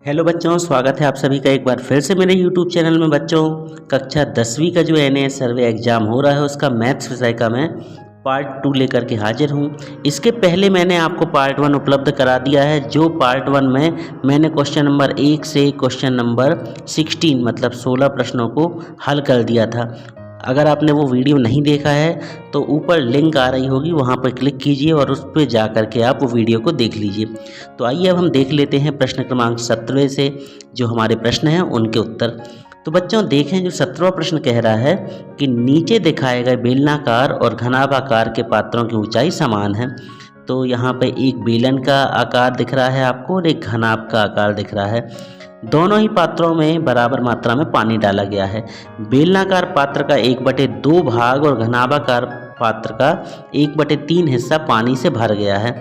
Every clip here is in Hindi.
हेलो बच्चों, स्वागत है आप सभी का एक बार फिर से मेरे यूट्यूब चैनल में। बच्चों, कक्षा 10वीं का जो एनए सर्वे एग्ज़ाम हो रहा है उसका मैथ्स विषय का मैं पार्ट 2 लेकर के हाजिर हूँ। इसके पहले मैंने आपको पार्ट 1 उपलब्ध करा दिया है, जो पार्ट 1 में मैंने क्वेश्चन नंबर 1 से क्वेश्चन नंबर 16 मतलब 16 प्रश्नों को हल कर दिया था। अगर आपने वो वीडियो नहीं देखा है तो ऊपर लिंक आ रही होगी, वहाँ पर क्लिक कीजिए और उस पर जा कर के आप वो वीडियो को देख लीजिए। तो आइए अब हम देख लेते हैं प्रश्न क्रमांक 17 से जो हमारे प्रश्न हैं उनके उत्तर। तो बच्चों देखें, जो 17वां प्रश्न कह रहा है कि नीचे दिखाए गए बेलनाकार और घनाभाकार के पात्रों की ऊंचाई समान है। तो यहाँ पे एक बेलन का आकार दिख रहा है आपको और एक घनाभ का आकार दिख रहा है। दोनों ही पात्रों में बराबर मात्रा में पानी डाला गया है। बेलनाकार पात्र का 1/2 भाग और घनाभाकार पात्र का 1/3 हिस्सा पानी से भर गया है।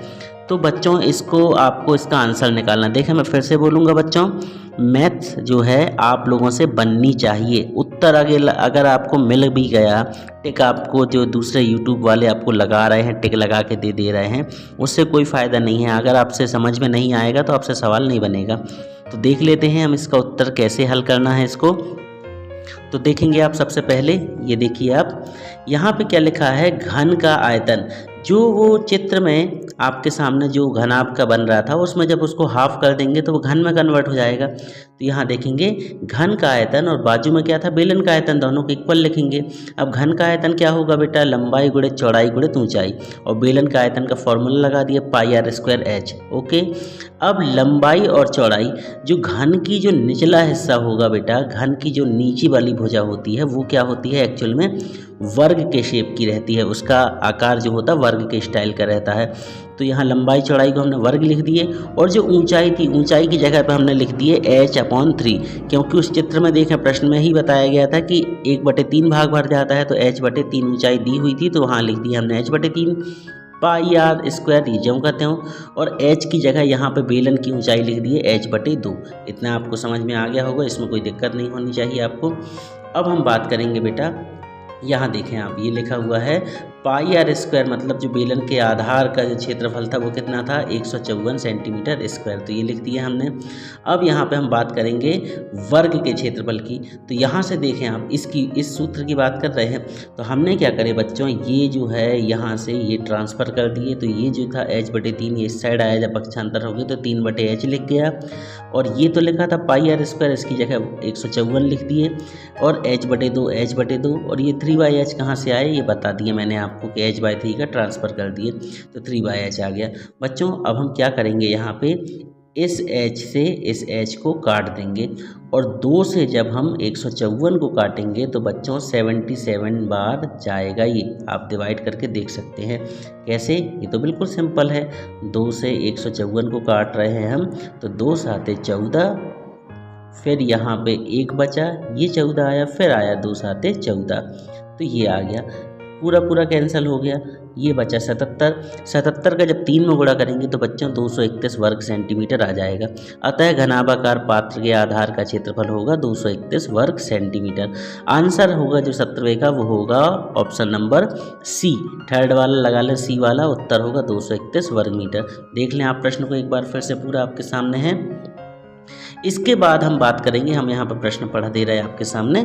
तो बच्चों इसको आपको इसका आंसर निकालना। देखें, मैं फिर से बोलूँगा बच्चों, मैथ्स जो है आप लोगों से बननी चाहिए। उत्तर अगर आपको मिल भी गया, टिक आपको जो दूसरे यूट्यूब वाले आपको लगा रहे हैं, टिक लगा के दे रहे हैं, उससे कोई फ़ायदा नहीं है। अगर आपसे समझ में नहीं आएगा तो आपसे सवाल नहीं बनेगा। तो देख लेते हैं हम इसका उत्तर कैसे हल करना है इसको। तो देखेंगे आप सबसे पहले, ये देखिए आप यहाँ पे क्या लिखा है, घन का आयतन। जो वो चित्र में आपके सामने जो घनाभ का बन रहा था उसमें जब उसको हाफ कर देंगे तो वो घन में कन्वर्ट हो जाएगा। तो यहाँ देखेंगे घन का आयतन और बाजू में क्या था, बेलन का आयतन, दोनों को इक्वल लिखेंगे। अब घन का आयतन क्या होगा बेटा, लंबाई गुणे चौड़ाई गुणे ऊंचाई, और बेलन का आयतन का फॉर्मूला लगा दिया πr²h। ओके, अब लंबाई और चौड़ाई, जो घन की जो निचला हिस्सा होगा बेटा, घन की जो नीची वाली भुजा होती है वो क्या होती है, एक्चुअल में वर्ग के शेप की रहती है। उसका आकार जो होता है वर्ग के स्टाइल का रहता है। तो यहाँ लंबाई चौड़ाई को हमने वर्ग लिख दिए, और जो ऊंचाई थी, ऊंचाई की जगह पर हमने लिख दिए h/3, क्योंकि उस चित्र में देखें प्रश्न में ही बताया गया था कि 1/3 भाग भर जाता है, तो h/3 ऊंचाई दी हुई थी, तो वहाँ लिख दिया हमने h/3 πr², ये जो कहते हो, और h की जगह यहाँ पे बेलन की ऊंचाई लिख दी है h/2। इतना आपको समझ में आ गया होगा, इसमें कोई दिक्कत नहीं होनी चाहिए आपको। अब हम बात करेंगे बेटा, यहाँ देखें आप, ये लिखा हुआ है πr², मतलब जो बेलन के आधार का जो क्षेत्रफल था वो कितना था, 154 सेंटीमीटर स्क्वायर। तो ये लिख दिया हमने। अब यहाँ पे हम बात करेंगे वर्ग के क्षेत्रफल की। तो यहाँ से देखें आप, इस सूत्र की बात कर रहे हैं, तो हमने क्या करे बच्चों, ये जो है यहाँ से ये ट्रांसफ़र कर दिए। तो ये जो था h/3, ये इस साइड आया, जब पक्षांतर हो गए तो 3/h लिख गया, और ये तो लिखा था πr², इसकी जगह 154 लिख दिए, और h/2, और ये 3/h कहाँ से आए ये बता दिए मैंने आपको कि h/3 का ट्रांसफ़र कर दिए, तो 3/h आ गया। बच्चों अब हम क्या करेंगे, यहाँ पे इस h से इस h को काट देंगे, और 2 से जब हम 154 को काटेंगे तो बच्चों 77 बार जाएगा। ये आप डिवाइड करके देख सकते हैं। कैसे, ये तो बिल्कुल सिंपल है। 2 से 154 को काट रहे हैं हम, तो 2 साते 14, फिर यहाँ पे 1 बचा, ये 14 आया, फिर आया 2 साते 14, तो ये आ गया, पूरा कैंसिल हो गया। ये बचा 77 का जब 3 में गुणा करेंगे तो बच्चों 231 वर्ग सेंटीमीटर आ जाएगा। अतः घनाभाकार पात्र के आधार का क्षेत्रफल होगा 231 वर्ग सेंटीमीटर। आंसर होगा जो 17वें का वो होगा ऑप्शन नंबर सी, थर्ड वाला लगा लें, सी वाला उत्तर होगा 231 वर्ग मीटर। देख लें आप प्रश्न को एक बार फिर से, पूरा आपके सामने है। इसके बाद हम बात करेंगे, हम यहाँ पर प्रश्न पढ़ा दे रहे हैं आपके सामने,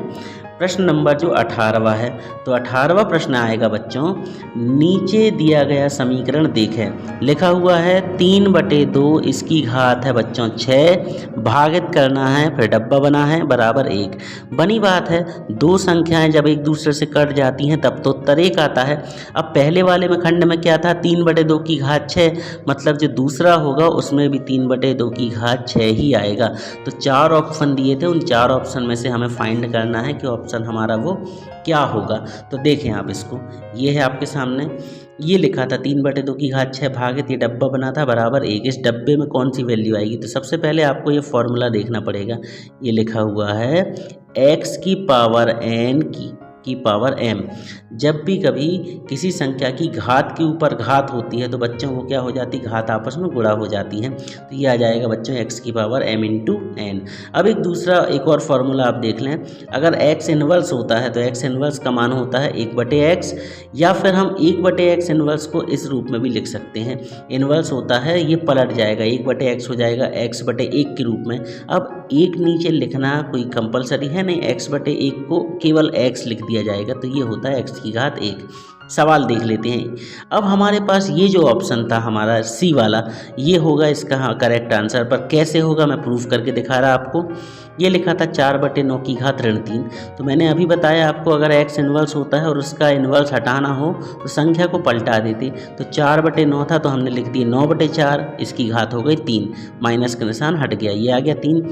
प्रश्न नंबर जो 18वां है। तो 18वां प्रश्न आएगा बच्चों, नीचे दिया गया समीकरण देखें। लिखा हुआ है 3/2, इसकी घात है बच्चों 6, भागित करना है, फिर डब्बा बना है बराबर 1। बनी बात है, दो संख्याएं जब एक दूसरे से कट जाती हैं तब तो उत्तर 1 आता है। अब पहले वाले में खंड में क्या था, 3/2 की घात 6, मतलब जो दूसरा होगा उसमें भी 3/2 की घात 6 ही आएगा। तो 4 ऑप्शन दिए थे, उन 4 ऑप्शन में से हमें फाइंड करना है कि ऑप्शन हमारा वो क्या होगा। तो देखें आप इसको, ये है आपके सामने, ये लिखा था 3/2 की घात 6 भागित, ये डब्बा बना था बराबर 1। इस डब्बे में कौन सी वैल्यू आएगी, तो सबसे पहले आपको ये फॉर्मूला देखना पड़ेगा। ये लिखा हुआ है x की पावर n की की पावर m। जब भी कभी किसी संख्या की घात के ऊपर घात होती है तो बच्चों को क्या हो जाती है, घात आपस में गुणा हो जाती है। तो ये आ जाएगा बच्चों x की पावर m इंटू एन। अब एक और फार्मूला आप देख लें, अगर x इनवर्स होता है तो x इनवर्स का मान होता है 1/x, या फिर हम 1/x इनवर्स को इस रूप में भी लिख सकते हैं। इनवर्स होता है ये पलट जाएगा, 1/x हो जाएगा x/1 के रूप में। अब एक नीचे लिखना कोई कंपलसरी है नहीं, x/1 को केवल x लिख दिया जाएगा, तो ये होता है x की घात 1। सवाल देख लेते हैं। अब हमारे पास ये जो ऑप्शन था हमारा सी वाला, ये होगा इसका करेक्ट आंसर। पर कैसे होगा मैं प्रूफ करके दिखा रहा आपको। ये लिखा था 4/9 की घात ऋण 3। तो मैंने अभी बताया आपको, अगर x इनवर्स होता है और उसका इनवर्स हटाना हो तो संख्या को पलटा देते। तो 4/9 था तो हमने लिख दिया 9/4, इसकी घात हो गई 3, माइनस का निशान हट गया, ये आ गया 3।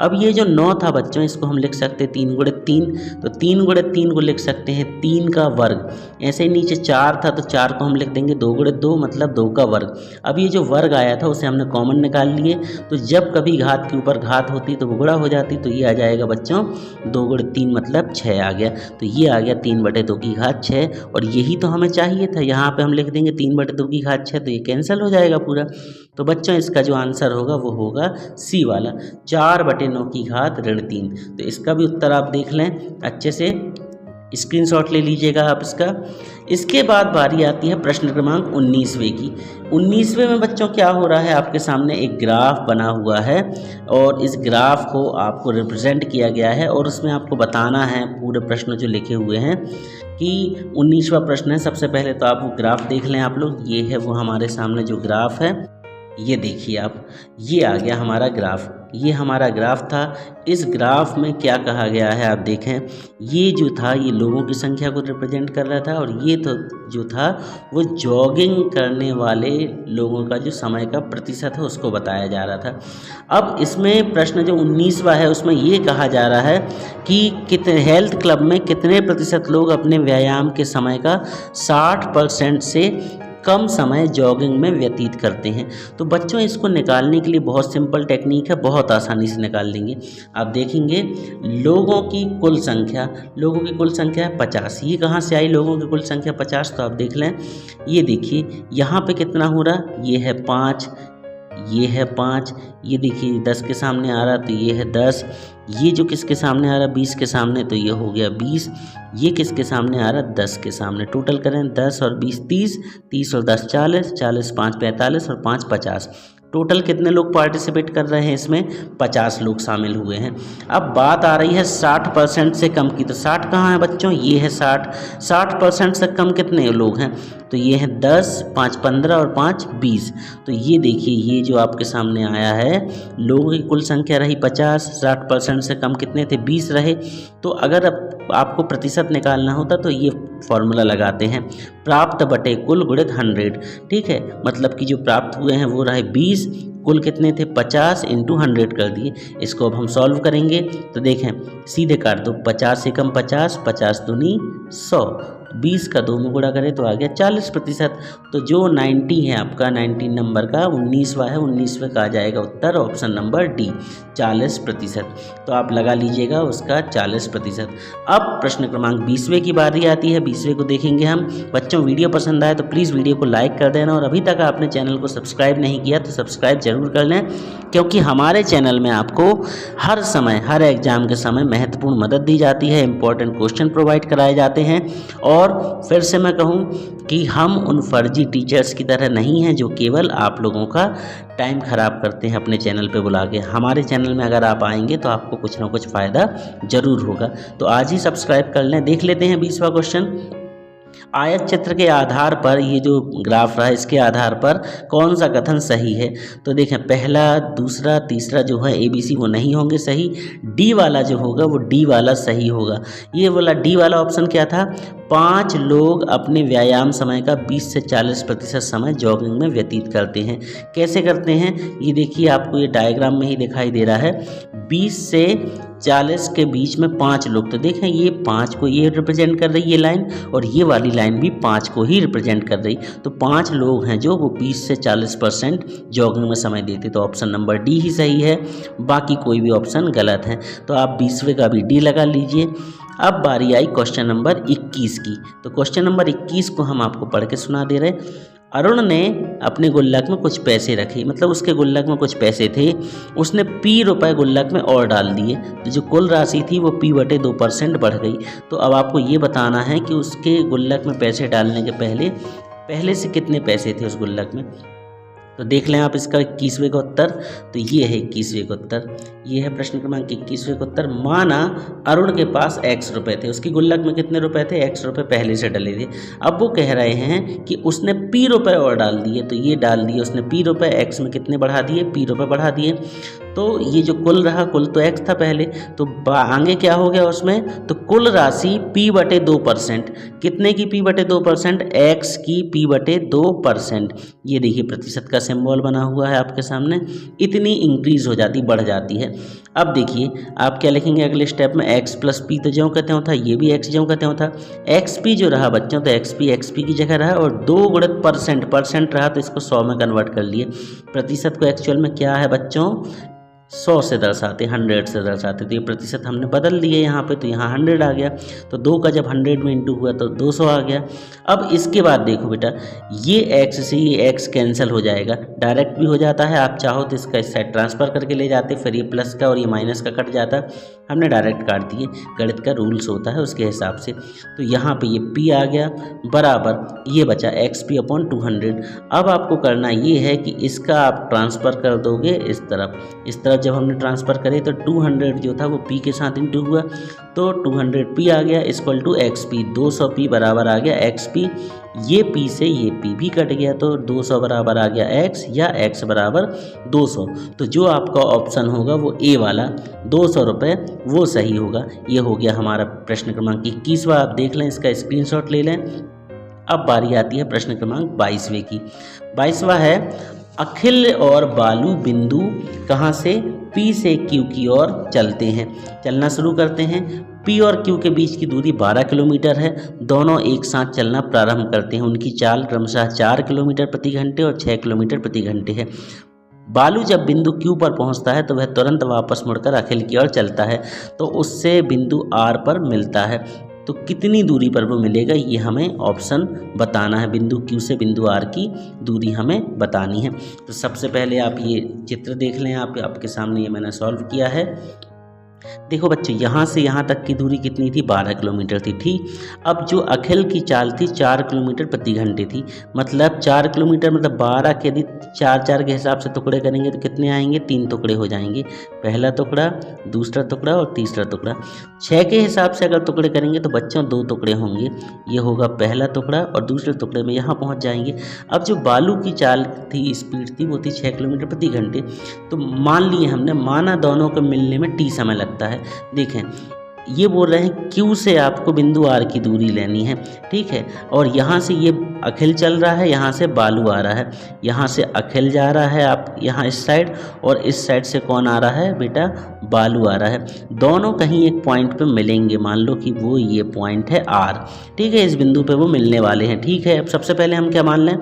अब ये जो 9 था बच्चों, इसको हम लिख सकते हैं 3 × 3। तो 3 × 3 को लिख सकते हैं 3 का वर्ग। ऐसे ही नीचे 4 था तो 4 को हम लिख देंगे 2 × 2 मतलब 2 का वर्ग। अब ये जो वर्ग आया था उसे हमने कॉमन निकाल लिए। तो जब कभी घात के ऊपर घात होती तो वो गुणा हो जाती, तो ये आ जाएगा बच्चों 2 × 3 मतलब 6 आ गया। तो ये आ गया 3/2 की घात 6, और यही तो हमें चाहिए था। यहाँ पे हम लिख देंगे 3/2 की घात 6, तो ये कैंसिल हो जाएगा पूरा। तो बच्चों इसका जो आंसर होगा वो होगा सी वाला, 4/9 की घात ऋण 3। तो इसका भी उत्तर आप देख लें अच्छे से, स्क्रीनशॉट ले लीजिएगा आप इसका। इसके बाद बारी आती है प्रश्न क्रमांक 19वें की। 19वें में बच्चों क्या हो रहा है, आपके सामने एक ग्राफ बना हुआ है और इस ग्राफ को आपको रिप्रेजेंट किया गया है और उसमें आपको बताना है पूरे प्रश्न जो लिखे हुए हैं कि 19वां प्रश्न है। सबसे पहले तो आप वो ग्राफ देख लें आप लोग। ये है वो हमारे सामने जो ग्राफ है, ये देखिए आप, ये आ गया हमारा ग्राफ। ये हमारा ग्राफ था। इस ग्राफ में क्या कहा गया है आप देखें, ये जो था ये लोगों की संख्या को रिप्रेजेंट कर रहा था, और ये तो जो था वो जॉगिंग करने वाले लोगों का जो समय का प्रतिशत है उसको बताया जा रहा था। अब इसमें प्रश्न जो 19वां है उसमें ये कहा जा रहा है कि कितने हेल्थ क्लब में कितने प्रतिशत लोग अपने व्यायाम के समय का 60% से कम समय जॉगिंग में व्यतीत करते हैं। तो बच्चों इसको निकालने के लिए बहुत सिंपल टेक्निक है, बहुत आसानी से निकाल लेंगे। आप देखेंगे लोगों की कुल संख्या है 50। ये कहाँ से आई लोगों की कुल संख्या 50? तो आप देख लें, ये देखिए यहाँ पे कितना हो रहा, ये है 5, ये है 5, ये देखिए 10 के सामने आ रहा तो ये है 10, ये जो किसके सामने आ रहा 20 के सामने तो ये हो गया 20, ये किसके सामने आ रहा 10 के सामने। टोटल करें 10 और 20 30, 30 और 10 40, 40 5 45 और 5 50। टोटल कितने लोग पार्टिसिपेट कर रहे हैं इसमें? 50 लोग शामिल हुए हैं। अब बात आ रही है 60% से कम की। तो 60 कहाँ है बच्चों? ये है 60। 60% से कम कितने लोग हैं? तो ये है 10, 5 15 और 5 20। तो ये देखिए, ये जो आपके सामने आया है, लोगों की कुल संख्या रही 50, 60% से कम कितने थे? 20 रहे। तो अगर आपको प्रतिशत निकालना होता तो ये फॉर्मूला लगाते हैं, प्राप्त बटे कुल गुणित 100। ठीक है, मतलब कि जो प्राप्त हुए हैं वो रहे 20, कुल कितने थे? 50 इंटू 100 कर दिए। इसको अब हम सॉल्व करेंगे तो देखें, सीधे काट दो, 50 से कम 50, 50 दूनी 100, 20 का 2 में गुणा करें तो आ गया 40%। तो जो 90 है आपका 19 नंबर का 19वां है, 19वें का आ जाएगा उत्तर ऑप्शन नंबर डी, 40%। तो आप लगा लीजिएगा उसका 40%। अब प्रश्न क्रमांक 20वें की बारी आती है। 20वें को देखेंगे हम। बच्चों वीडियो पसंद आए तो प्लीज़ वीडियो को लाइक कर देना, और अभी तक आपने चैनल को सब्सक्राइब नहीं किया तो सब्सक्राइब जरूर कर लें, क्योंकि हमारे चैनल में आपको हर समय, हर एग्जाम के समय महत्वपूर्ण मदद दी जाती है, इंपॉर्टेंट क्वेश्चन प्रोवाइड कराए जाते हैं। और फिर से मैं कहूं कि हम उन फर्जी टीचर्स की तरह नहीं हैं जो केवल आप लोगों का टाइम ख़राब करते हैं अपने चैनल पे बुला के। हमारे चैनल में अगर आप आएंगे तो आपको कुछ ना कुछ फ़ायदा ज़रूर होगा। तो आज ही सब्सक्राइब कर लें। देख लेते हैं 20वां क्वेश्चन। आयत चित्र के आधार पर, ये जो ग्राफ रहा है इसके आधार पर कौन सा कथन सही है? तो देखें, पहला, दूसरा, तीसरा जो है ABC वो नहीं होंगे सही। डी वाला जो होगा वो डी वाला सही होगा। ये वाला डी वाला ऑप्शन क्या था? 5 लोग अपने व्यायाम समय का 20 से 40% समय जॉगिंग में व्यतीत करते हैं। कैसे करते हैं ये देखिए, आपको ये डायग्राम में ही दिखाई दे रहा है। 20 से 40 के बीच में 5 लोग, तो देखें ये 5 को ये रिप्रेजेंट कर रही है ये लाइन, और ये वाली लाइन भी 5 को ही रिप्रेजेंट कर रही। तो 5 लोग हैं जो वो 20 से 40% जॉगिंग में समय देते। तो ऑप्शन नंबर डी ही सही है, बाकी कोई भी ऑप्शन गलत है। तो आप 20वें का भी डी लगा लीजिए। अब बारी आई क्वेश्चन नंबर 21 की। तो क्वेश्चन नंबर 21 को हम आपको पढ़ के सुना दे रहे। अरुण ने अपने गुल्लक में कुछ पैसे रखे, मतलब उसके गुल्लक में कुछ पैसे थे, उसने p रुपए गुल्लक में और डाल दिए, तो जो कुल राशि थी वो p/2% बढ़ गई। तो अब आपको ये बताना है कि उसके गुल्लक में पैसे डालने के पहले से कितने पैसे थे उस गुल्लक में। तो देख लें आप इसका 21वें का उत्तर। तो ये है 21वें का उत्तर, ये है प्रश्न क्रमांक 21वें का उत्तर। माना अरुण के पास x रुपए थे, उसकी गुल्लक में कितने रुपए थे, x रुपए पहले से डले थे। अब वो कह रहे हैं कि उसने p रुपए और डाल दिए, तो ये डाल दिए उसने p रुपए, x में कितने बढ़ा दिए, p रुपए बढ़ा दिए। तो ये जो कुल रहा, कुल तो x था पहले, तो आगे क्या हो गया उसमें, तो कुल राशि p/2%, कितने की p/2%, x की p/2%। ये देखिए प्रतिशत का सिंबल बना हुआ है आपके सामने, इतनी इंक्रीज हो जाती, बढ़ जाती है। अब देखिए आप क्या लिखेंगे अगले स्टेप में, x + p तो ज्यों कहते होता, ये भी x ज्यों कहते होता, xp जो रहा बच्चों, तो xp की जगह रहा, और 2 × परसेंट रहा, तो इसको 100 में कन्वर्ट कर लिए। प्रतिशत को एक्चुअल में क्या है बच्चों, 100 से दर्शाते, 100 से दर्शाते, तो ये प्रतिशत हमने बदल दिए यहाँ पे, तो यहाँ 100 आ गया। तो 2 का जब 100 में इंटू हुआ तो 200 आ गया। अब इसके बाद देखो बेटा, ये x से ये x कैंसिल हो जाएगा, डायरेक्ट भी हो जाता है, आप चाहो तो इसका इस साइड ट्रांसफ़र करके ले जाते, फिर ये प्लस का और ये माइनस का कट जाता, हमने डायरेक्ट काट दिए, गणित का रूल्स होता है उसके हिसाब से। तो यहाँ पे ये p आ गया बराबर, ये बचा xp/200। अब आपको करना ये है कि इसका आप ट्रांसफ़र कर दोगे इस तरफ जब हमने ट्रांसफ़र करे तो 200 जो था वो p के साथ इंटू हुआ, तो 200p आ गया इक्वल टू xp, 200p बराबर आ गया xp। ये p से ये p भी कट गया, तो 200 बराबर आ गया x, या x बराबर 200। तो जो आपका ऑप्शन होगा वो ए वाला 200 रुपये वो सही होगा। ये हो गया हमारा प्रश्न क्रमांक 21वां। आप देख लें, इसका स्क्रीनशॉट ले लें। अब बारी आती है प्रश्न क्रमांक 22वें की। 22वां है, अखिल और बालू बिंदु कहाँ से, P से Q की ओर चलते हैं। चलना शुरू करते हैं। P और Q के बीच की दूरी 12 किलोमीटर है। दोनों एक साथ चलना प्रारंभ करते हैं। उनकी चाल क्रमशः 4 किलोमीटर प्रति घंटे और 6 किलोमीटर प्रति घंटे है। बालू जब बिंदु Q पर पहुंचता है तो वह तुरंत वापस मुड़कर अखिल की ओर चलता है, तो उससे बिंदु R पर मिलता है। तो कितनी दूरी पर वो मिलेगा, ये हमें ऑप्शन बताना है। बिंदु Q से बिंदु R की दूरी हमें बतानी है। तो सबसे पहले आप ये चित्र देख लें, आपके सामने ये मैंने सॉल्व किया है। देखो बच्चों, यहाँ से यहाँ तक की दूरी कितनी थी, 12 किलोमीटर थी, ठीक। अब जो अखिल की चाल थी 4 किलोमीटर प्रति घंटे थी, मतलब 4 किलोमीटर मतलब 12 के यदि 4 के हिसाब से टुकड़े करेंगे तो कितने आएंगे, 3 टुकड़े हो जाएंगे। पहला टुकड़ा, दूसरा टुकड़ा और तीसरा टुकड़ा। 6 के हिसाब से अगर टुकड़े करेंगे तो बच्चों 2 टुकड़े होंगे, ये होगा पहला टुकड़ा और दूसरे टुकड़े में यहाँ पहुँच जाएंगे। अब जो बालू की चाल थी, स्पीड थी, वो थी 6 किलोमीटर प्रति घंटे। तो मान लिए हमने, माना दोनों को मिलने में t समय लगता है। देखें, ये बोल रहे हैं Q से आपको बिंदु R की दूरी लेनी है, ठीक है। और यहाँ से ये अखिल चल रहा है, यहाँ से बालू आ रहा है, यहाँ से अखिल जा रहा है आप यहाँ इस साइड, और इस साइड से कौन आ रहा है बेटा, बालू आ रहा है। दोनों कहीं एक पॉइंट पे मिलेंगे, मान लो कि वो ये पॉइंट है R, ठीक है। इस बिंदु पे वो मिलने वाले हैं, ठीक है। अब सबसे पहले हम क्या मान लें,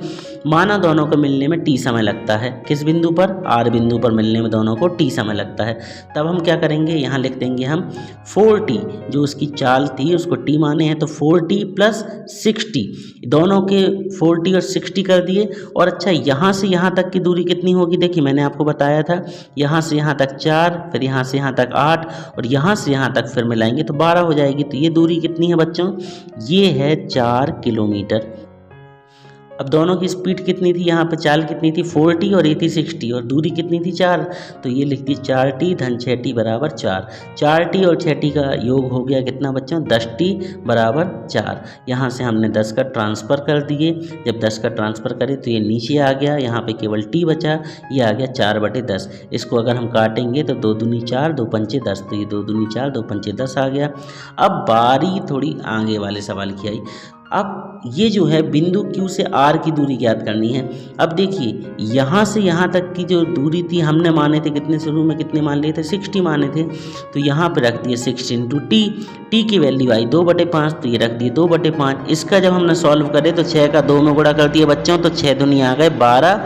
माना दोनों को मिलने में t समय लगता है। किस बिंदु पर, R बिंदु पर मिलने में दोनों को t समय लगता है। तब हम क्या करेंगे, यहाँ लिख देंगे हम 4t, जो उसकी चाल थी उसको t माने हैं, तो 4t + 60, दोनों के 40 और 60 कर दिए। और अच्छा, यहाँ से यहाँ तक की दूरी कितनी होगी, देखिए मैंने आपको बताया था, यहाँ से यहाँ तक 4, फिर यहाँ से यहाँ तक 8, और यहाँ से यहाँ तक फिर मिलाएंगे तो 12 हो जाएगी। तो ये दूरी कितनी है बच्चों, ये है 4 किलोमीटर। अब दोनों की स्पीड कितनी थी, यहाँ पे चाल कितनी थी 4t और ये थी 60, और दूरी कितनी थी 4, तो ये लिख दी 4t + 6t = 4। 4t और 6t का योग हो गया कितना बच्चों, 10t = 4। यहाँ से हमने 10 का ट्रांसफ़र कर दिए। जब 10 का ट्रांसफ़र करें तो ये नीचे आ गया, यहाँ पे केवल t बचा, ये आ गया 4/10। इसको अगर हम काटेंगे तो 2 दूनी 4, 2 पंचे 10, तो ये 2 दूनी 4, 2 पंचे 10 आ गया। अब बारी थोड़ी आगे वाले सवाल की आई। अब ये जो है बिंदु Q से R की दूरी ज्ञात करनी है। अब देखिए, यहाँ से यहाँ तक की जो दूरी थी, हमने माने थे कितने, शुरू में कितने मान लिए थे, 60 माने थे। तो यहाँ पे रख दिए 60 × t की वैल्यू आई 2/5, तो ये रख दिए 2/5। इसका जब हमने सॉल्व करे तो 6 का 2 में गुणा कर दिए बच्चों, तो 6 दूनी आ गए 12,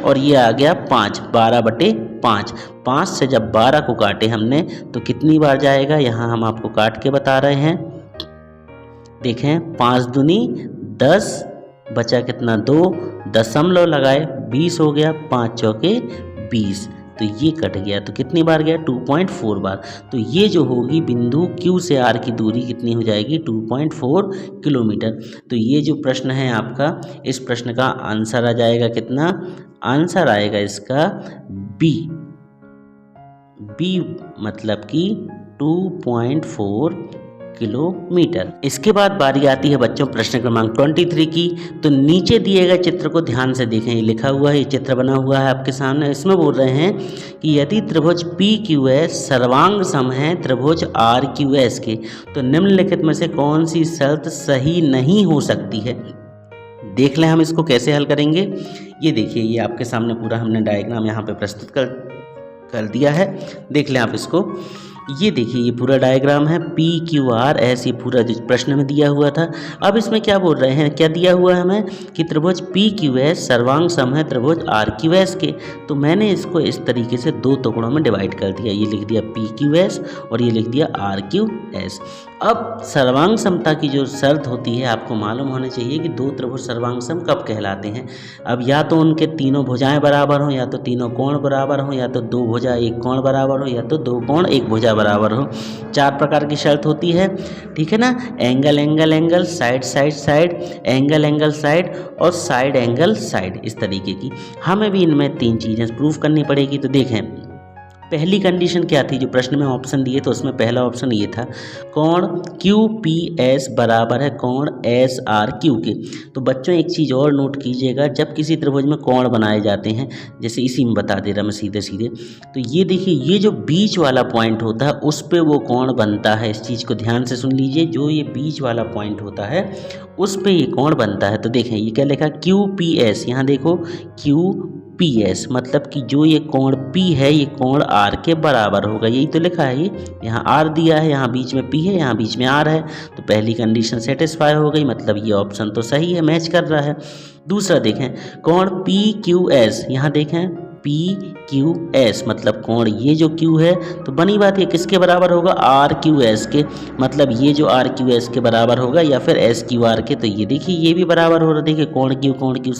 और ये आ गया 5, 12/5। 5 से जब 12 को काटे हमने तो कितनी बार जाएगा, यहाँ हम आपको काट के बता रहे हैं। देखें 5 दूनी 10, बचा कितना 2, दशमलव लगाए 20 हो गया, 5 चौके 20, तो ये कट गया। तो कितनी बार गया 2.4 बार। तो ये जो होगी बिंदु Q से R की दूरी कितनी हो जाएगी 2.4 किलोमीटर। तो ये जो प्रश्न है आपका, इस प्रश्न का आंसर आ जाएगा कितना, आंसर आएगा इसका बी मतलब कि 2.4 किलोमीटर। इसके बाद बारी आती है बच्चों प्रश्न क्रमांक 23 की। तो नीचे दिए गए चित्र को ध्यान से देखें, ये लिखा हुआ है, ये चित्र बना हुआ है आपके सामने। इसमें बोल रहे हैं कि यदि त्रिभुज PQS सर्वांग सम है त्रिभुज RQS के, तो निम्नलिखित में से कौन सी शर्त सही नहीं हो सकती है। देख लें हम इसको कैसे हल करेंगे। ये देखिए, ये आपके सामने पूरा हमने डायग्राम यहाँ पे प्रस्तुत कर दिया है, देख लें आप इसको। ये देखिए, ये पूरा डायग्राम है PQR ऐसे ये पूरा जो प्रश्न में दिया हुआ था। अब इसमें क्या बोल रहे हैं, क्या दिया हुआ है हमें कि त्रिभुज PQS सर्वांग सम है त्रिभुज RQS के। तो मैंने इसको इस तरीके से दो टुकड़ों में डिवाइड कर दिया, ये लिख दिया PQS और ये लिख दिया RQS। अब सर्वांग समता की जो शर्त होती है, आपको मालूम होना चाहिए कि दो त्रिभुज सर्वांग सम कब कहलाते हैं। अब या तो उनके तीनों भुजाएं बराबर हों, या तो तीनों कोण बराबर हों, या तो दो भुजा एक कोण बराबर हो, या तो दो कोण एक भुजा बराबर हो। 4 प्रकार की शर्त होती है, ठीक है ना। Angle angle angle, side side side, angle angle side और साइड एंगल साइड, इस तरीके की हमें भी इनमें 3 चीज़ें प्रूफ करनी पड़ेगी। तो देखें, पहली कंडीशन क्या थी, जो प्रश्न में ऑप्शन दिए तो उसमें पहला ऑप्शन ये था, कोण QPS बराबर है कोण SRQ के। तो बच्चों एक चीज़ और नोट कीजिएगा, जब किसी त्रिभुज में कोण बनाए जाते हैं, जैसे इसी में बता दे रहा मैं सीधे सीधे, तो ये देखिए, ये जो बीच वाला पॉइंट होता है उस पे वो कोण बनता है। इस चीज़ को ध्यान से सुन लीजिए, जो ये बीच वाला पॉइंट होता है उस पे ये कोण बनता है। तो देखें, ये क्या लिखा QPS, यहाँ देखो QPS मतलब कि जो ये कोण P है ये कोण R के बराबर होगा, यही तो लिखा है। ये यहाँ R दिया है, यहाँ बीच में P है, यहाँ बीच में R है। तो पहली कंडीशन सेटिस्फाई हो गई, मतलब ये ऑप्शन तो सही है, मैच कर रहा है। दूसरा देखें, कोण PQS, यहाँ देखें PQS मतलब कोण ये जो Q है, तो बनी बात ये किसके बराबर होगा, RQS के। मतलब ये जो RQS के बराबर होगा या फिर SQR के। तो ये देखिए, ये भी बराबर हो रहा है, देखिए कोण Q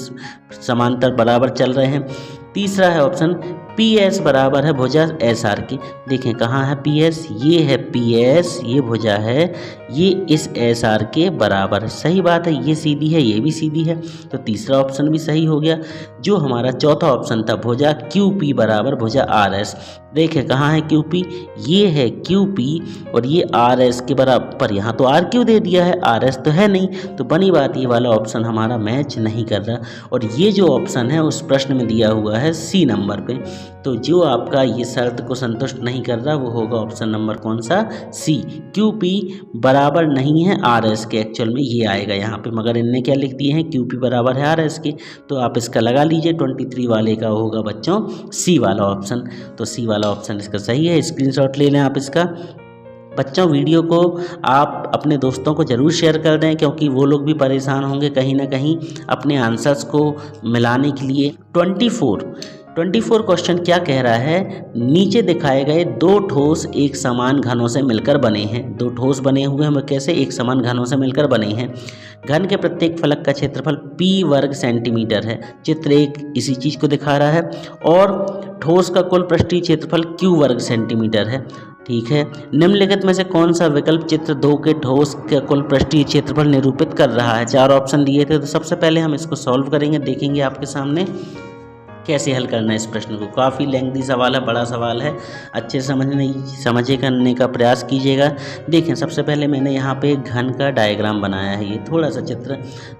समांतर बराबर चल रहे हैं। तीसरा है ऑप्शन PS बराबर है भुजा SR की। देखें कहाँ है PS, ये है PS, ये भुजा है, ये इस SR के बराबर है। सही बात है, ये सीधी है, ये भी सीधी है, तो तीसरा ऑप्शन भी सही हो गया। जो हमारा चौथा ऑप्शन था, भुजा QP बराबर भुजा RS। देखें कहाँ है QP, ये है QP और ये RS के बराबर। यहाँ तो RQ दे दिया है, RS तो है नहीं, तो बनी बात ये वाला ऑप्शन हमारा मैच नहीं कर रहा। और ये जो ऑप्शन है उस प्रश्न में दिया हुआ है C नंबर पे। तो जो आपका ये शर्त को संतुष्ट नहीं कर रहा वो होगा ऑप्शन नंबर कौन सा, C। QP बराबर नहीं है RS के, एक्चुअल में ये आएगा यहाँ पे, मगर इनने क्या लिख दिए हैं, QP बराबर है RS के। तो आप इसका लगा लीजिए, 23 वाले का होगा बच्चों C वाला ऑप्शन। तो C वाला ऑप्शन इसका सही है, स्क्रीनशॉट ले लें आप इसका। बच्चों वीडियो को आप अपने दोस्तों को ज़रूर शेयर कर दें, क्योंकि वो लोग भी परेशान होंगे कहीं ना कहीं अपने आंसर्स को मिलाने के लिए। 24 क्वेश्चन क्या कह रहा है, नीचे दिखाए गए दो ठोस एक समान घनों से मिलकर बने हैं। दो ठोस बने हुए हैं, कैसे, एक समान घनों से मिलकर बने हैं। घन के प्रत्येक फलक का क्षेत्रफल P वर्ग सेंटीमीटर है। चित्र 1 इसी चीज़ को दिखा रहा है। और ठोस का कुल पृष्ठीय क्षेत्रफल Q वर्ग सेंटीमीटर है। ठीक है, निम्नलिखित में से कौन सा विकल्प चित्र 2 के ठोस के कुल पृष्ठीय क्षेत्रफल निरूपित कर रहा है। 4 ऑप्शन दिए थे, तो सबसे पहले हम इसको सॉल्व करेंगे, देखेंगे आपके सामने कैसे हल करना है इस प्रश्न को। काफ़ी लेंथी सवाल है, बड़ा सवाल है, अच्छे समझे करने का प्रयास कीजिएगा। देखें, सबसे पहले मैंने यहाँ पे घन का डायग्राम बनाया है। ये थोड़ा सा चित्र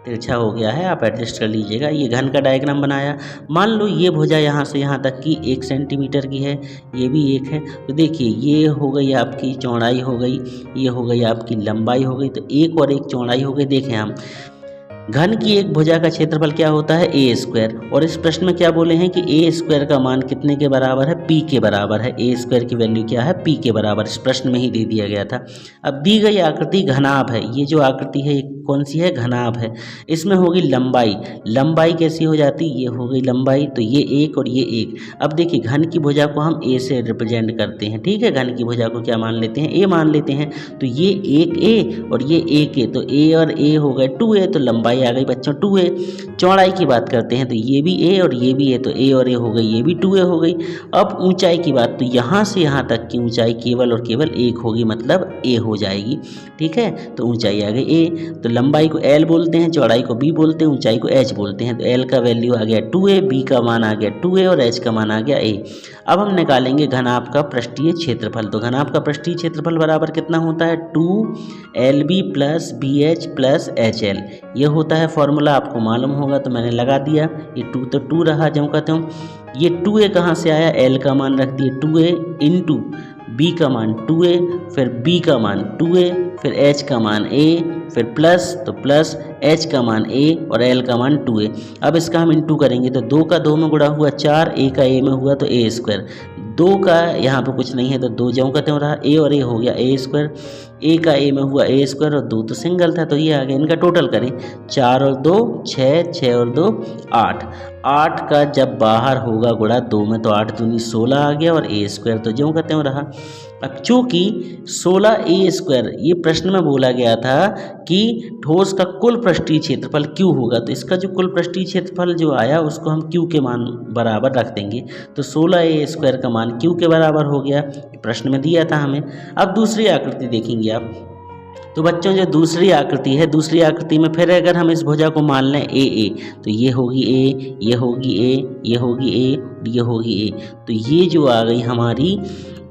तिरछा हो गया है, आप एडजस्ट कर लीजिएगा। ये घन का डायग्राम बनाया, मान लो ये भुजा यहाँ से यहाँ तक की 1 सेंटीमीटर की है, ये भी 1 है। तो देखिए, ये हो गई आपकी चौड़ाई हो गई, ये हो गई आपकी लंबाई हो गई, तो 1 और 1 चौड़ाई हो गई। देखें हम घन की एक भुजा का क्षेत्रफल क्या होता है, ए स्क्वायर। और इस प्रश्न में क्या बोले हैं कि ए स्क्वायर का मान कितने के बराबर है, पी के बराबर है। ए स्क्वायर की वैल्यू क्या है, पी के बराबर, इस प्रश्न में ही दे दिया गया था। अब दी गई आकृति घनाभ है, ये जो आकृति है ये कौन सी है, घनाभ है। इसमें होगी लंबाई, लंबाई कैसी हो जाती, ये हो गई लंबाई, तो ये एक और ये एक। अब देखिए घन की भुजा को हम ए से रिप्रेजेंट करते हैं, ठीक है, घन की भुजा को क्या मान लेते हैं, ए मान लेते हैं। तो ये एक ए और ये एक ए, तो ए और ए हो गए 2a, तो लंबाई आ गई बच्चों 2a। चौड़ाई की बात करते हैं तो ये भी ए और ये भी ए, तो ए और ए हो गई, ये भी 2a हो गई। अब ऊंचाई की बात, तो यहाँ से यहाँ तक की ऊंचाई केवल और केवल एक होगी, मतलब ए हो जाएगी, ठीक है। तो ऊंचाई आ गई ए, तो लंबाई को एल बोलते हैं, चौड़ाई को बी बोलते हैं, ऊंचाई को एच बोलते हैं। तो एल का वैल्यू आ गया 2a, बी का मान आ गया 2a और एच का मान आ गया ए। अब हम निकालेंगे घनाभ का पृष्ठीय क्षेत्रफल। तो घनाभ का पृष्ठीय क्षेत्रफल बराबर कितना होता है, 2LB plus BH plus HL, ये होता है फॉर्मूला, आपको मालूम होगा तो मैंने लगा दिया। ये 2 तो 2 रहा, जो कहते हूँ ये 2a कहाँ से आया, L का मान रख दिए 2a इंटू B का मान 2a, फिर B का मान 2a, फिर H का मान a, फिर प्लस, तो प्लस H का मान a और L का मान 2a। अब इसका हम इंटू करेंगे तो 2 का 2 में गुणा हुआ 4, a का a में हुआ तो a स्क्वायर, 2 का यहाँ पे कुछ नहीं है तो 2 ज्यों कहते हो रहा, a और a हो गया a स्क्वायर, a का a में हुआ a स्क्वायर और 2 तो सिंगल था, तो ये आ गया। इनका टोटल करें, 4 और 2 6, 6 और 2 8, 8 का जब बाहर होगा गुणा 2 में तो 8 दूनी 16 आ गया और a स्क्वायर तो ज्यों कहते हो रहा। अब चूँकि 16a स्क्वायर ये प्रश्न में बोला गया था कि ठोस का कुल पृष्ठीय क्षेत्रफल क्यू होगा, तो इसका जो कुल पृष्ठीय क्षेत्रफल जो आया उसको हम क्यू के मान बराबर रख देंगे। तो 16a स्क्वायर का मान क्यू के बराबर हो गया, प्रश्न में दिया था हमें। अब दूसरी आकृति देखेंगे आप, तो बच्चों जो दूसरी आकृति है, दूसरी आकृति में फिर अगर हम इस भुजा को मान लें ए, तो ये होगी ए, ये होगी ए, ये होगी ए, ये होगी ए, तो ये जो आ गई हमारी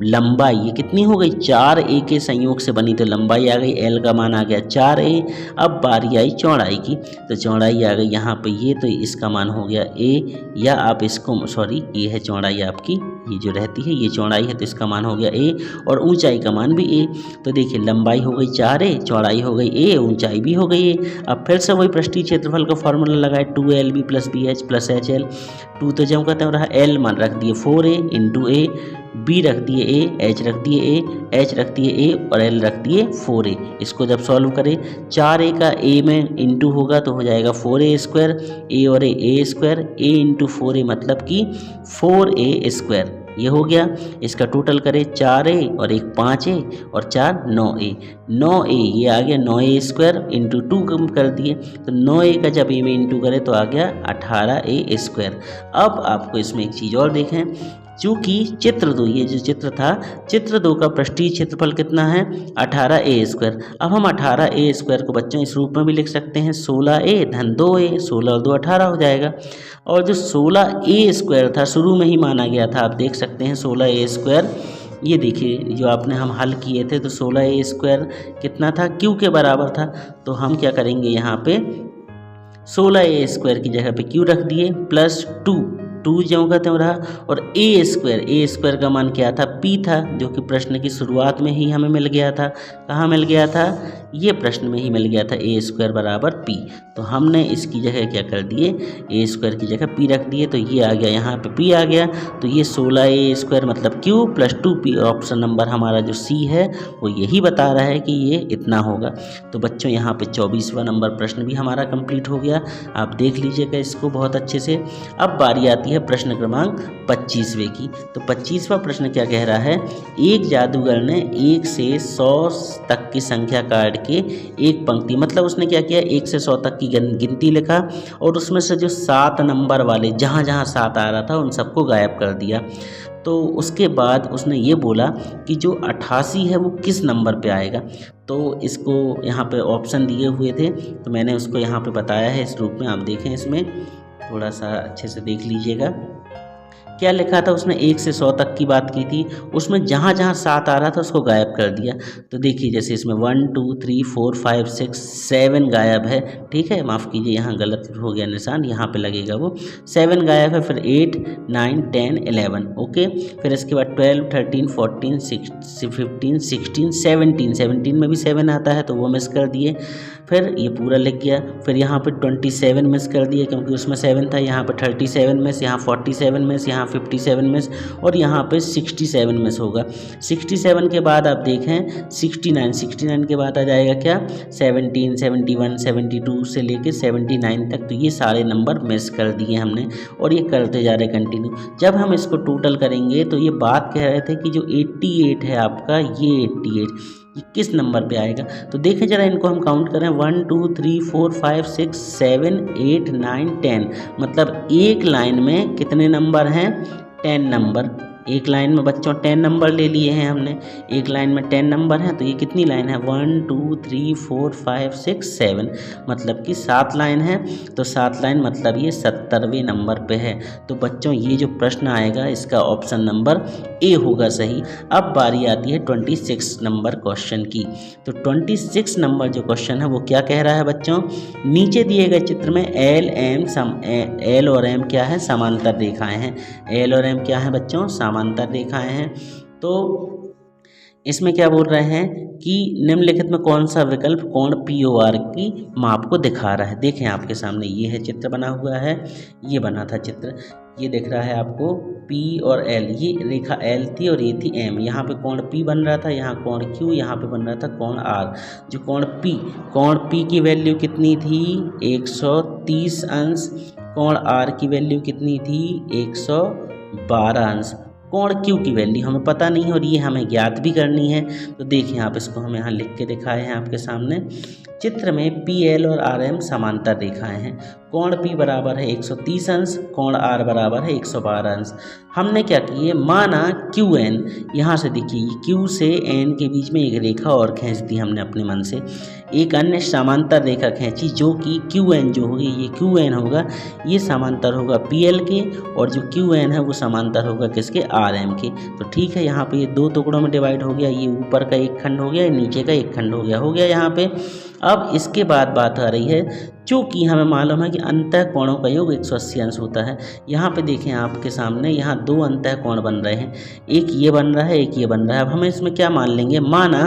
लंबाई, ये कितनी हो गई, 4a के संयोग से बनी, तो लंबाई आ गई, L का मान आ गया 4a। अब बारी आई चौड़ाई की, तो चौड़ाई आ गई यहाँ पे ये, तो इसका मान हो गया a, या आप इसको सॉरी ये है चौड़ाई आपकी, ये जो रहती है ये चौड़ाई है, तो इसका मान हो गया a और ऊंचाई का मान भी a। तो देखिए लंबाई हो गई 4a, चौड़ाई हो गई a, ऊंचाई भी हो गई a। अब फिर से वही पृष्ठीय क्षेत्रफल का फॉर्मूला लगाए, 2LB plus BH plus HL, 2 तो जब कहते हैं रहा, L मान रख दिए 4a इंटू a, B रख दिए a, H रख दिए a, H रख दिए a और L रख दिए 4a। इसको जब सॉल्व करें, 4a का a में इंटू होगा तो हो जाएगा 4a स्क्वायर, a और a square, a into 4a मतलब कि 4a स्क्वायर, ये हो गया। इसका टोटल करें, 4a और एक 5a और 4 9a, 9a ये आ गया 9a स्क्वायर इंटू 2 कम कर दिए, तो 9a का जब a में इंटू करें तो आ गया 18a स्क्वायर। अब आपको इसमें एक चीज़ और देखें, चूँकि चित्र 2, ये जो चित्र था, चित्र 2 का पृष्ठीय क्षेत्रफल कितना है, 18a स्क्वायर। अब हम 18a स्क्वायर को बच्चों इस रूप में भी लिख सकते हैं, 16a धन 2a, 16 और 2 18 हो जाएगा। और जो 16a स्क्वायर था शुरू में ही माना गया था, आप देख सकते हैं 16a स्क्वायर, ये देखिए जो आपने हम हल किए थे, तो 16a स्क्वायर कितना था, क्यू के बराबर था। तो हम क्या करेंगे, यहाँ पे 16a स्क्वायर की जगह पे क्यू रख दिए प्लस 2 जो कहते हैं रहा, और a स्क्वायर का मान क्या था, p था, जो कि प्रश्न की शुरुआत में ही हमें मिल गया था। कहाँ मिल गया था, ये प्रश्न में ही मिल गया था, a स्क्वायर बराबर p। तो हमने इसकी जगह क्या कर दिए, a स्क्वायर की जगह p रख दिए, तो ये आ गया, यहाँ पे p आ गया, तो ये 16a स्क्वायर मतलब q plus 2p। Option number हमारा जो c है वो यही बता रहा है कि ये इतना होगा। तो बच्चों यहाँ पे 24वां नंबर प्रश्न भी हमारा कंप्लीट हो गया, आप देख लीजिएगा इसको बहुत अच्छे से। अब बारी आती है प्रश्न क्रमांक 25वें की। तो 25वां प्रश्न क्या कह रहा है, एक जादूगर ने 1 से 100 तक की संख्या काट के एक पंक्ति, मतलब उसने क्या किया, 1 से 100 तक की गिनती लिखा और उसमें से जो 7 नंबर वाले जहाँ जहाँ 7 आ रहा था उन सबको गायब कर दिया। तो उसके बाद उसने ये बोला कि जो 88 है वो किस नंबर पे आएगा। तो इसको यहाँ पे ऑप्शन दिए हुए थे, तो मैंने उसको यहाँ पे बताया है इस रूप में, आप देखें इसमें थोड़ा सा अच्छे से देख लीजिएगा। क्या लिखा था उसने, 1 से 100 तक की बात की थी, उसमें जहाँ जहाँ 7 आ रहा था उसको गायब कर दिया। तो देखिए जैसे इसमें 1 2 3 4 5 6 7 गायब है, ठीक है, माफ़ कीजिए यहाँ गलत हो गया निशान, यहाँ पे लगेगा वो 7 गायब है, फिर 8 9 10 11 ओके, फिर इसके बाद 12 13 14 15 16 17 17 में भी 7 आता है तो वो मिस कर दिए। फिर ये पूरा लिख गया। फिर यहाँ पे 27 मिस कर दिया क्योंकि उसमें 7 था, यहाँ पे 37 मिस, यहाँ 47 मिस, यहाँ 57 मिस और यहाँ पे 67 मिस होगा। 67 के बाद आप देखें 69 के बाद आ जाएगा क्या 17, 71, 72 से लेके 79 तक। तो ये सारे नंबर मिस कर दिए हमने और ये करते जा रहे कंटिन्यू। जब हम इसको टोटल करेंगे तो ये बात कह रहे थे कि जो 88 है आपका, ये 88 ये किस नंबर पे आएगा। तो देखें जरा, इनको हम काउंट करें 1 2 3 4 5 6 7 8 9 10, मतलब एक लाइन में कितने नंबर हैं 10 नंबर। एक लाइन में बच्चों 10 नंबर ले लिए हैं हमने, एक लाइन में 10 नंबर हैं। तो ये कितनी लाइन है 1 2 3 4 5 6 7, मतलब कि 7 लाइन है। तो 7 लाइन मतलब ये 70वें नंबर पे है। तो बच्चों ये जो प्रश्न आएगा इसका ऑप्शन नंबर ए होगा सही। अब बारी आती है 26 नंबर क्वेश्चन की। तो 26 नंबर जो क्वेश्चन है वो क्या कह रहा है बच्चों, नीचे दिए गए चित्र में एल और एम क्या है, समांतर रेखाएं हैं। एल और एम क्या है बच्चों, समांतर रेखाएं हैं। तो इसमें क्या बोल रहे हैं कि निम्नलिखित में कौन सा विकल्प कोण POR की माप को दिखा रहा है। देखें आपके सामने ये है चित्र बना हुआ है, ये बना था चित्र, ये दिख रहा है आपको P और L, ये रेखा L थी और ये थी M। यहाँ पे कोण P बन रहा था, यहाँ कोण Q, यहाँ पे बन रहा था कोण R। जो कोण P की वैल्यू कितनी थी 130 अंश, कोण R की वैल्यू कितनी थी 112 अंश। कोण Q की वैल्यू हमें पता नहीं है और ये हमें ज्ञात भी करनी है। तो देखिए आप इसको हम यहाँ लिख के दिखाए हैं आपके सामने। चित्र में PL और RM समांतर रेखाएं हैं। कोण P बराबर है 130 अंश, कोण R बराबर है 112 अंश। हमने क्या किए, माना QN, यहाँ से देखिए Q से N के बीच में एक रेखा और खींच दी हमने अपने मन से, एक अन्य समांतर रेखा खींची जो कि QN जो होगी, ये QN होगा, ये समांतर होगा PL के, और जो QN है वो समांतर होगा किसके, RM के। तो ठीक है, यहाँ पे ये दो टुकड़ों में डिवाइड हो गया, ये ऊपर का एक खंड हो गया, नीचे का एक खंड हो गया यहाँ पे। अब इसके बाद बात आ रही है, चूँकि हमें मालूम है कि अंतः कोणों का योग 180 अंश होता है। यहाँ पे देखें आपके सामने, यहाँ दो अंतः कोण बन रहे हैं, एक ये बन रहा है, एक ये बन रहा है। अब हमें इसमें क्या मान लेंगे, माना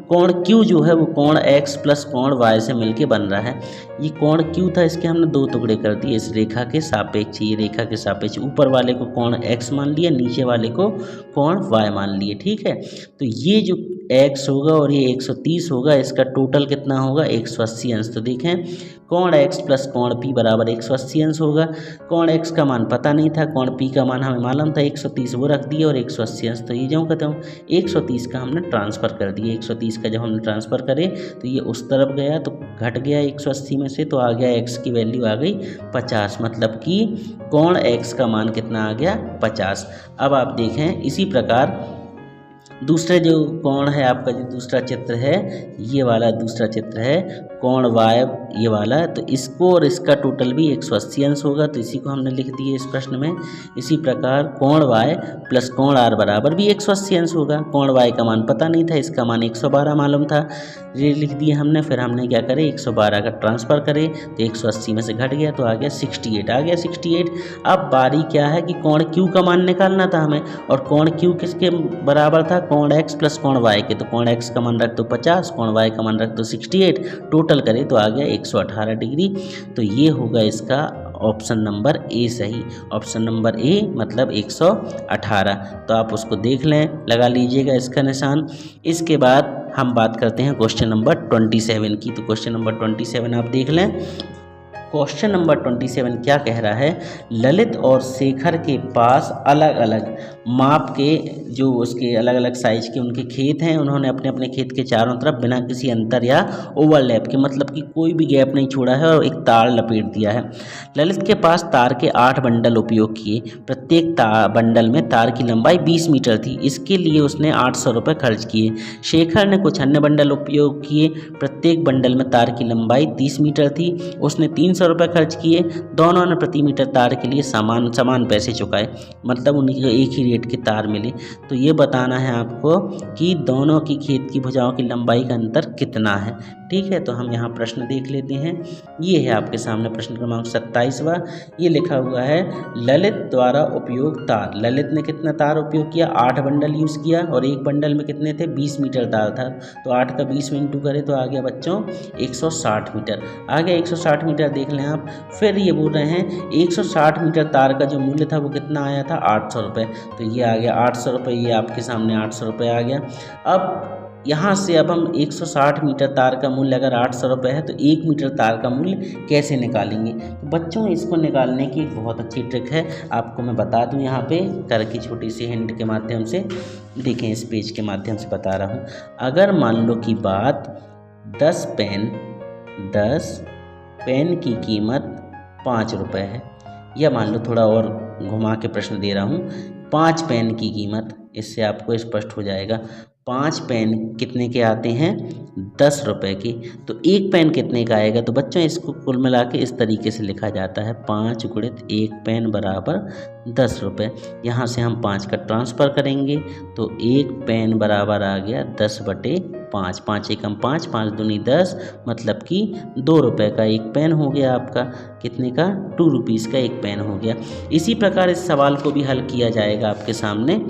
कोण Q जो है वो कोण X प्लस कोण Y से मिलके बन रहा है। ये कोण Q था, इसके हमने दो टुकड़े कर दिए इस रेखा के सापेक्ष, ये रेखा के सापेक्ष, ऊपर वाले को कोण X मान लिया, नीचे वाले को कोण Y मान लिए। ठीक है, तो ये जो X होगा और ये 130 होगा, इसका टोटल कितना होगा 180 अंश। तो देखें कोण X प्लस कोण P बराबर 180 अंश होगा। कोण X का मान पता नहीं था, कोण P का मान हमें मालूम था 130, वो रख दिए, और 180 अंश। तो ये जो कहता हूँ 130 का हमने ट्रांसफ़र कर दिया। 130 का जब हमने ट्रांसफ़र करे तो ये उस तरफ गया तो घट गया 180 में से, तो आ गया X की वैल्यू आ गई 50, मतलब कि कोण X का मान कितना आ गया 50। अब आप देखें इसी प्रकार दूसरे जो कोण है आपका, जो दूसरा चित्र है, ये वाला दूसरा चित्र है कोण Y, ये वाला, तो इसको और इसका टोटल भी 180 अंश होगा। तो इसी को हमने लिख दिए इस प्रश्न में। इसी प्रकार कोण Y प्लस कोण R बराबर भी 180 अंश होगा। कोण Y का मान पता नहीं था, इसका मान 112 मालूम था, ये लिख दिए हमने। फिर हमने क्या करे 112 का ट्रांसफ़र करे तो 180 में से घट गया तो आ गया 68, आ गया 68। अब बारी क्या है कि कोण Q का मान निकालना था हमें, और कोण Q किसके बराबर था, कोण X प्लस कोण Y के। तो कोण X का मान रख दो 50, कोण Y का मान रख दो 68, टोटल करे तो आ गया 118 डिग्री। तो ये होगा इसका ऑप्शन नंबर ए सही। ऑप्शन नंबर ए मतलब 118। तो आप उसको देख लें, लगा लीजिएगा इसका निशान। इसके बाद हम बात करते हैं क्वेश्चन नंबर 27 की। तो क्वेश्चन नंबर 27 आप देख लें। क्वेश्चन नंबर 27 क्या कह रहा है, ललित और शेखर के पास अलग अलग माप के, जो उसके अलग अलग साइज के उनके खेत हैं, उन्होंने अपने अपने खेत के चारों तरफ बिना किसी अंतर या ओवरलैप के, मतलब कि कोई भी गैप नहीं छोड़ा है, और एक तार लपेट दिया है। ललित के पास तार के 8 बंडल उपयोग किए, प्रत्येक बंडल में तार की लंबाई 20 मीटर थी। इसके लिए उसने 800 रुपये खर्च किए। शेखर ने कुछ अन्य बंडल उपयोग किए, प्रत्येक बंडल में तार की लंबाई 30 मीटर थी, उसने 300 रुपये खर्च किए। दोनों ने प्रति मीटर तार के लिए समान पैसे चुकाए, मतलब उन्हीं को एक ही रेट के तार मिले। तो ये बताना है आपको कि दोनों की खेत की भुजाओं की लंबाई का अंतर कितना है। ठीक है, तो हम यहाँ प्रश्न देख लेते हैं। ये है आपके सामने प्रश्न क्रमांक 27वां। ये लिखा हुआ है ललित द्वारा उपयोग तार। ललित ने कितना तार उपयोग किया? 8 बंडल यूज़ किया और एक बंडल में कितने थे? 20 मीटर तार था। तो 8 का 20 में इंटू करें तो आ गया बच्चों 160 मीटर। आ गया 160 मीटर, देख लें आप। फिर ये बोल रहे हैं 160 मीटर तार का जो मूल्य था वो कितना आया था? 800 रुपये। तो ये आ गया 800 रुपये, ये आपके सामने 800 रुपये आ गया। अब यहाँ से अब हम 160 मीटर तार का मूल्य अगर 800 रुपये है तो 1 मीटर तार का मूल्य कैसे निकालेंगे? तो बच्चों इसको निकालने की बहुत अच्छी ट्रिक है, आपको मैं बता दूं यहाँ पे करके छोटी सी हिंट के माध्यम से। देखें, इस पेज के माध्यम से बता रहा हूँ। अगर मान लो कि बात 10 पेन की कीमत 5 रुपये है, या मान लो थोड़ा और घुमा के प्रश्न दे रहा हूँ, 5 पेन की कीमत, इससे आपको स्पष्ट हो जाएगा। 5 पेन कितने के आते हैं? 10 रुपये की। तो एक पेन कितने का आएगा? तो बच्चों इसको कुल मिला के इस तरीके से लिखा जाता है, 5 गुणित 1 पेन बराबर 10 रुपये। यहाँ से हम 5 का ट्रांसफ़र करेंगे तो 1 पेन बराबर आ गया 10/5। 5 एकम 5, 5 दूनी 10, मतलब कि 2 रुपये का एक पेन हो गया आपका। कितने का? 2 रुपीज़ का एक पेन हो गया। इसी प्रकार इस सवाल को भी हल किया जाएगा आपके सामने।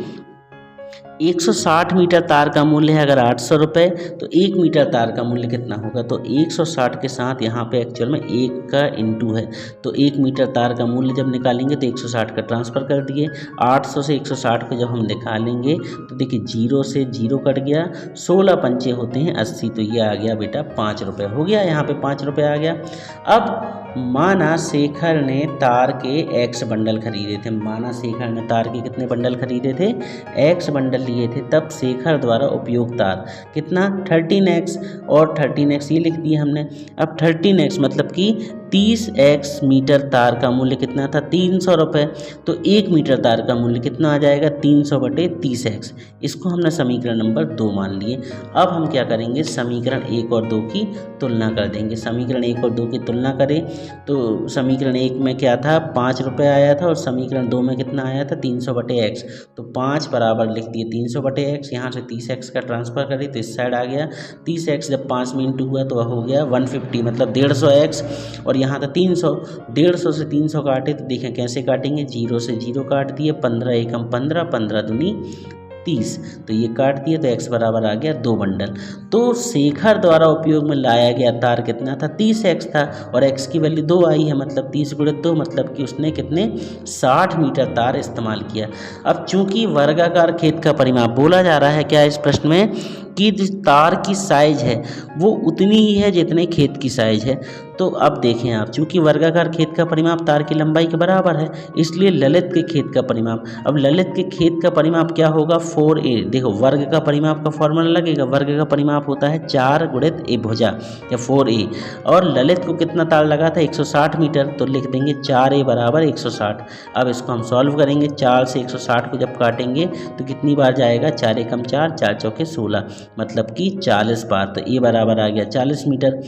160 मीटर तार का मूल्य है अगर 800 रुपये, तो 1 मीटर तार का मूल्य कितना होगा? तो 160 के साथ यहाँ पे एक्चुअल में 1 का इंटू है, तो 1 मीटर तार का मूल्य जब निकालेंगे तो 160 का ट्रांसफ़र कर दिए। 800 से 160 को जब हम निकालेंगे तो देखिए 0 से 0 कट गया, 16 पंचे होते हैं 80, तो ये आ गया बेटा 5 रुपये हो गया। यहाँ पे 5 रुपये आ गया। अब माना शेखर ने तार के X बंडल खरीदे थे। माना शेखर ने तार के कितने बंडल खरीदे थे? X बंडल लिए थे। तब शेखर द्वारा उपयोग तार कितना? 13X, और 13X ये लिख दिया हमने। अब 13X मतलब कि 30X मीटर तार का मूल्य कितना था? 300 रुपये। तो 1 मीटर तार का मूल्य कितना आ जाएगा? 300/30X। इसको हमने समीकरण नंबर 2 मान लिए। अब हम क्या करेंगे? समीकरण 1 और 2 की तुलना कर देंगे। समीकरण 1 और 2 की तुलना करें तो समीकरण 1 में क्या था? 5 रुपये आया था, और समीकरण 2 में कितना आया था? 300/x। तो 5 बराबर लिख दिए 300/x। यहाँ से 30x का ट्रांसफ़र करें तो इस साइड आ गया। 30x जब 5 में इंटू हुआ तो हो गया 150, मतलब 150x। और यहाँ था 300, 150 से 300 काटे तो देखें कैसे काटेंगे? 0 से 0 काट दिए, 15 एकम 15, 15 दूनी 30, तो ये काट दिए तो x बराबर आ गया 2 बंडल। तो शेखर द्वारा उपयोग में लाया गया तार कितना था? 30x था, और x की वैल्यू 2 आई है, मतलब 30 गुणित 2, मतलब कि उसने कितने? 60 मीटर तार इस्तेमाल किया। अब चूंकि वर्गाकार खेत का परिमाप बोला जा रहा है क्या इस प्रश्न में, कि जो तार की साइज है वो उतनी ही है जितने खेत की साइज है। तो अब देखें आप, चूंकि वर्गाकार खेत का परिमाप तार की लंबाई के बराबर है, इसलिए ललित के खेत का परिमाप, अब ललित के खेत का परिमाप क्या होगा? 4a। देखो वर्ग का परिमाप का फॉर्मूला लगेगा, वर्ग का परिमाप होता है 4 गुणित a भुजा, या 4a। और ललित को कितना तार लगा था? 160 मीटर, तो लिख देंगे 4a बराबर 160। अब इसको हम सॉल्व करेंगे। 4 से 160 को जब काटेंगे तो कितनी बार जाएगा? 4 एकम 4, 4 चौके 16, मतलब कि 40 बार। तो a बराबर आ गया 40 मीटर।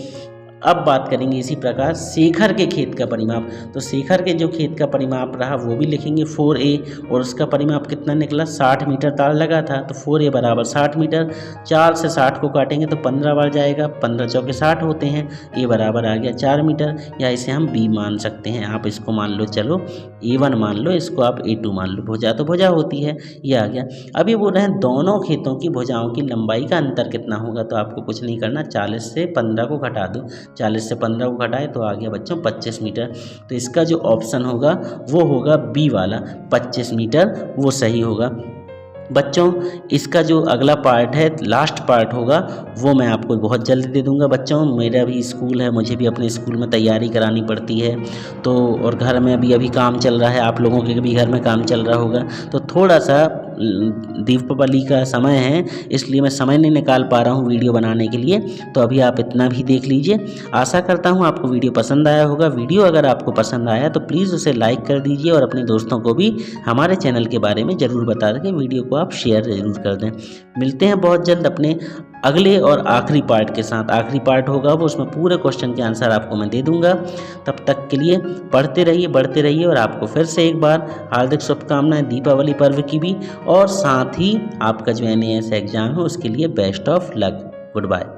अब बात करेंगे इसी प्रकार शेखर के खेत का परिमाप। तो शेखर के जो खेत का परिमाप रहा वो भी लिखेंगे 4a, और उसका परिमाप कितना निकला? 60 मीटर तार लगा था, तो 4a बराबर 60 मीटर। 4 से 60 को काटेंगे तो 15 बार जाएगा, 15 चौके 60 होते हैं, a बराबर आ गया 4 मीटर, या इसे हम b मान सकते हैं। आप इसको मान लो, चलो a1 मान लो, इसको आप a2 मान लो। भुजा तो भुजा होती है, ये आ गया। अब ये बोल रहे हैं दोनों खेतों की भुजाओं की लंबाई का अंतर कितना होगा? तो आपको कुछ नहीं करना, 40 से 15 को घटा दो। 40 से 15 को घटाए तो आ गया बच्चों 25 मीटर। तो इसका जो ऑप्शन होगा वो होगा बी वाला, 25 मीटर, वो सही होगा। बच्चों इसका जो अगला पार्ट है, लास्ट पार्ट होगा, वो मैं आपको बहुत जल्द दे दूंगा। बच्चों मेरा भी स्कूल है, मुझे भी अपने स्कूल में तैयारी करानी पड़ती है, तो और घर में अभी काम चल रहा है, आप लोगों के भी घर में काम चल रहा होगा, तो थोड़ा सा दीपावली का समय है, इसलिए मैं समय नहीं निकाल पा रहा हूँ वीडियो बनाने के लिए। तो अभी आप इतना भी देख लीजिए। आशा करता हूँ आपको वीडियो पसंद आया होगा। वीडियो अगर आपको पसंद आया तो प्लीज़ उसे लाइक कर दीजिए, और अपने दोस्तों को भी हमारे चैनल के बारे में ज़रूर बता दें। वीडियो को आप शेयर ज़रूर कर दें। मिलते हैं बहुत जल्द अपने अगले और आखिरी पार्ट के साथ। आखिरी पार्ट होगा वो, उसमें पूरे क्वेश्चन के आंसर आपको मैं दे दूंगा। तब तक के लिए पढ़ते रहिए, बढ़ते रहिए, और आपको फिर से एक बार हार्दिक शुभकामनाएं दीपावली पर्व की भी, और साथ ही आपका जो NAS एग्ज़ाम है उसके लिए best of luck. Good bye.